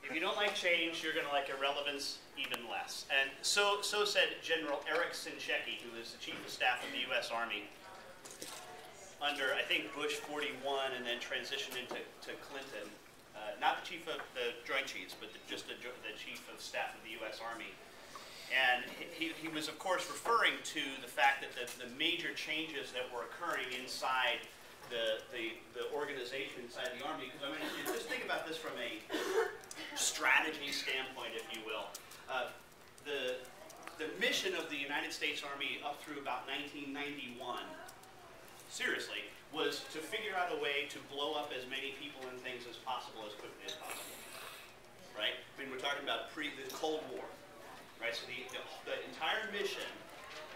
If you don't like change, you're going to like irrelevance even less. And so said General Eric Sinchecki, who was the Chief of Staff of the U.S. Army under, I think, Bush 41, and then transitioned into Clinton. Not the Chief of the Joint Chiefs, but just the Chief of Staff of the U.S. Army. And he was, of course, referring to the fact that the major changes that were occurring inside the organization, inside the Army, because I mean, just think about this from a strategy standpoint, if you will. The mission of the United States Army up through about 1991, seriously, was to figure out a way to blow up as many people and things as possible as quickly as possible. Right? I mean, we're talking about the Cold War. Right? So the entire mission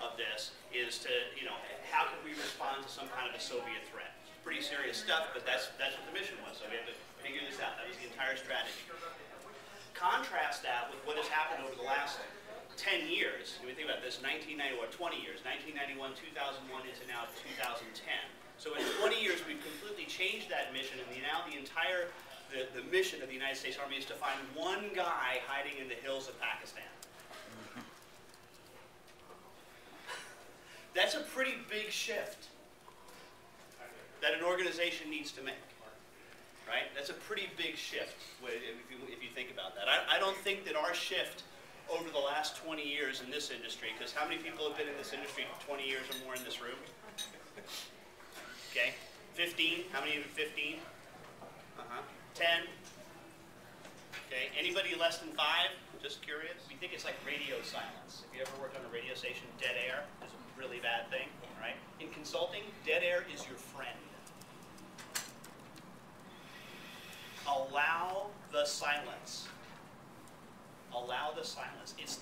of this is to, you know, how can we respond to some kind of a Soviet threat? Pretty serious stuff, but that's what the mission was. So we have to figure this out. That was the entire strategy. Contrast that with what has happened over the last 10 years. When we think about this, 1990 or 20 years, 1991, 2001 into now 2010. So in 20 years, we've completely changed that mission, and now the entire the mission of the United States Army is to find one guy hiding in the hills of Pakistan. That's a pretty big shift that an organization needs to make, right? That's a pretty big shift if you think about that. I don't think that our shift over the last 20 years in this industry, because how many people have been in this industry for 20 years or more in this room? Okay, 15? How many of you 15? 10? Okay, anybody less than 5? Just curious. We think it's like radio silence. If you ever worked on a radio station, dead air is a really bad thing, right? In consulting, dead air is your friend. Allow the silence. Allow the silence. It's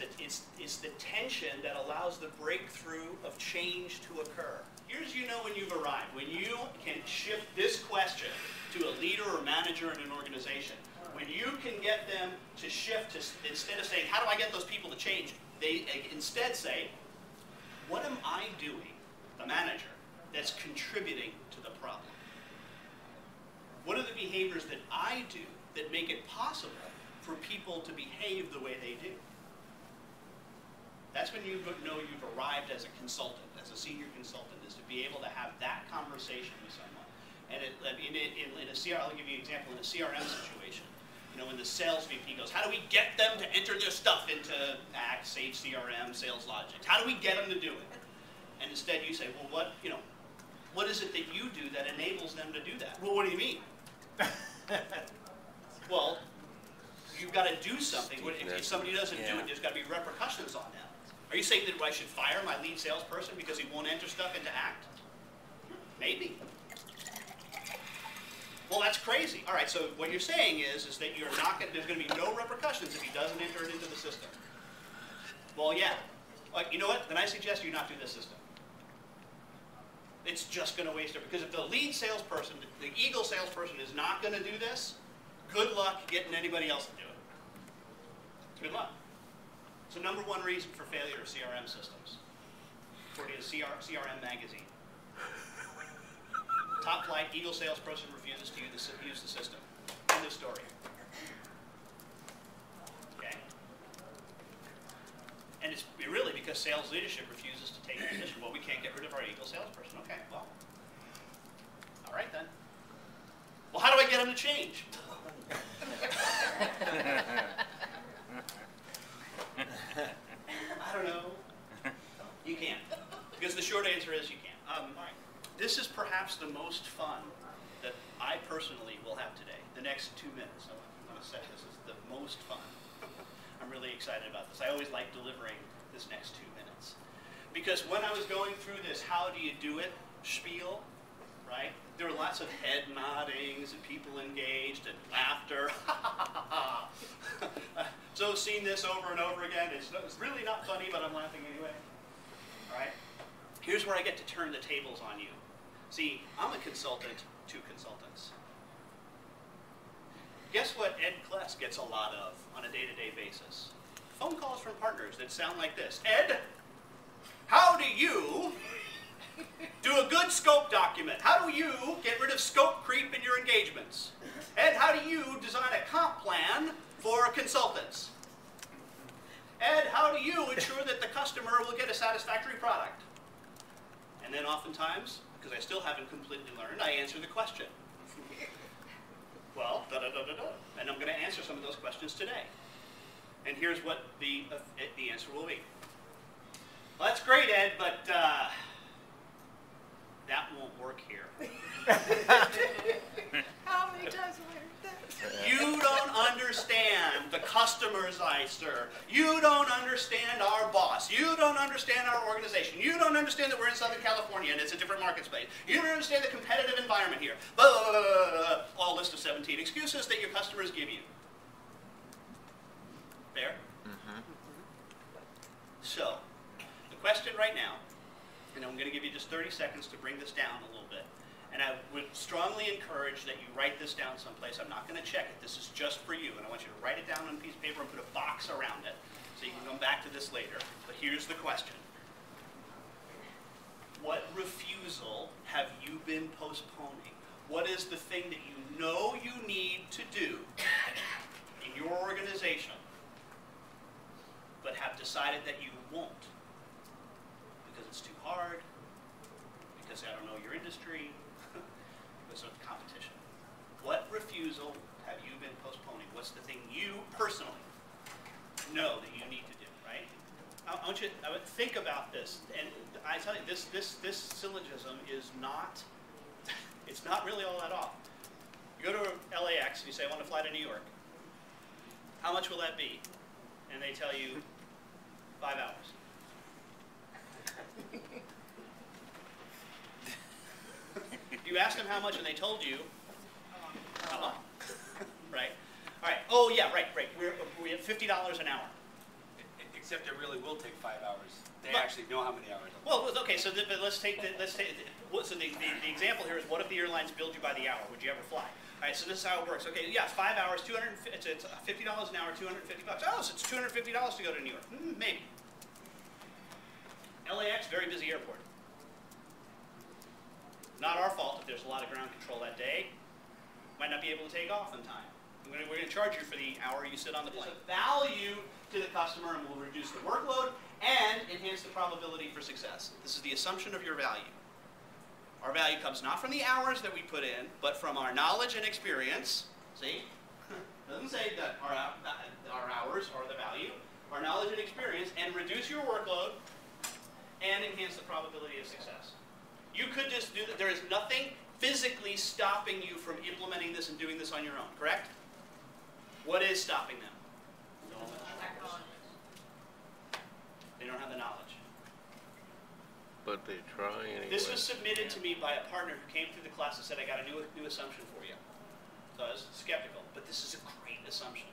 the tension that allows the breakthrough of change to occur. Here's you know when you've arrived. When you can shift this question to a leader or manager in an organization, when you can get them to shift to, instead of saying, how do I get those people to change, they instead say, what am I doing, the manager, that's contributing to the problem? What are the behaviors that I do that make it possible for people to behave the way they do? That's when you know you've arrived as a consultant, as a senior consultant, is to be able to have that conversation with someone. And in a CRM, I'll give you an example, in a CRM situation, you know, when the sales VP goes, how do we get them to enter their stuff into Act, Sage CRM, Sales Logic? How do we get them to do it? And instead you say, well, what is it that you do that enables them to do that? Well, what do you mean? Well, you've got to do something. If somebody doesn't do it, there's got to be repercussions on them. Are you saying that I should fire my lead salesperson because he won't enter stuff into Act? Maybe. Well, that's crazy. All right, so what you're saying is that you're not there's going to be no repercussions if he doesn't enter it into the system. Well, yeah. You know what? Then I suggest you not do this system. It's just going to waste it. Because if the lead salesperson, the Eagle salesperson is not going to do this, good luck getting anybody else to do it. Good luck. So number one reason for failure of CRM systems, according to CRM magazine. Top flight, Eagle salesperson refuses to use the system. End of story. Okay? And it's really because sales leadership refuses to take the position. Well, we can't get rid of our Eagle salesperson. Okay, well. All right then. Well, how do I get them to change? I don't know. You can't. Because the short answer is you can't. All right. This is perhaps the most fun that I personally will have today. The next 2 minutes. I'm going to say this is the most fun. I'm really excited about this. I always like delivering this next 2 minutes. Because when I was going through this how do you do it spiel, right? There were lots of head noddings and people engaged and laughter. So seen this over and over again. It's really not funny, but I'm laughing anyway. All right? Here's where I get to turn the tables on you. See, I'm a consultant to consultants. Guess what Ed Kless gets a lot of on a day-to-day basis? Phone calls from partners that sound like this. Ed, how do you do a good scope document? How do you get rid of scope creep in your engagements? Ed, how do you design a comp plan for consultants. Ed, how do you ensure that the customer will get a satisfactory product? And then oftentimes, because I still haven't completely learned, I answer the question. Well, da-da-da-da-da. And I'm going to answer some of those questions today. And here's what the answer will be. Well, that's great, Ed, but that won't work here. How many times have I heard that? You don't understand the customers I serve. You don't understand our boss. You don't understand our organization. You don't understand that we're in Southern California and it's a different market space. You don't understand the competitive environment here. Blah, blah, blah, blah, blah. All list of 17 excuses that your customers give you. Fair? Mm-hmm. So, the question right now, and I'm going to give you just 30 seconds to bring this down a little bit. And I would strongly encourage that you write this down someplace. I'm not going to check it. This is just for you. And I want you to write it down on a piece of paper and put a box around it so you can come back to this later. But here's the question. What refusal have you been postponing? What is the thing that you know you need to do in your organization but have decided that you won't? Because it's too hard, because I don't know your industry, because of competition. What refusal have you been postponing? What's the thing you personally know that you need to do, right? I would think about this, and I tell you, this syllogism is not, it's not really all that off. You go to LAX and you say, I want to fly to New York. How much will that be? And they tell you, 5 hours. You asked them how much and they told you, how much? Right? All right. Oh, yeah, right. We're at $50 an hour. Except it really will take 5 hours. They But, actually know how many hours. well, okay. So let's take the example here is, what if the airlines billed you by the hour? Would you ever fly? All right. So this is how it works. Okay. Yeah, 5 hours, it's $50 an hour, $250. Oh, so it's $250 to go to New York. Maybe. LAX, very busy airport. Not our fault if there's a lot of ground control that day. Might not be able to take off in time. We're going to charge you for the hour you sit on the plane. There's a value to the customer and will reduce the workload and enhance the probability for success. This is the assumption of your value. Our value comes not from the hours that we put in, but from our knowledge and experience. See? It doesn't say that our hours are the value. Our knowledge and experience, and reduce your workload and enhance the probability of success. You could just do that. There is nothing physically stopping you from implementing this and doing this on your own, correct? What is stopping them? They don't have the knowledge. But they try anyway. This was submitted to me by a partner who came through the class and said, I got a new assumption for you. So I was skeptical, but this is a great assumption.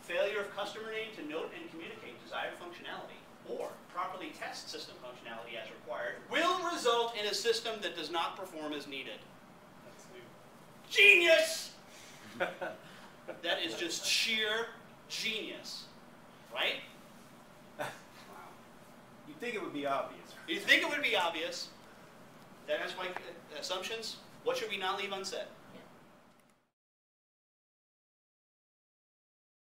Failure of customer name to note and communicate desired functionality or properly test system functionality as required will result in a system that does not perform as needed. That's new. Genius! That is just sheer genius, right? Wow. You'd think it would be obvious. You think it would be obvious. That's my assumptions. What should we not leave unsaid?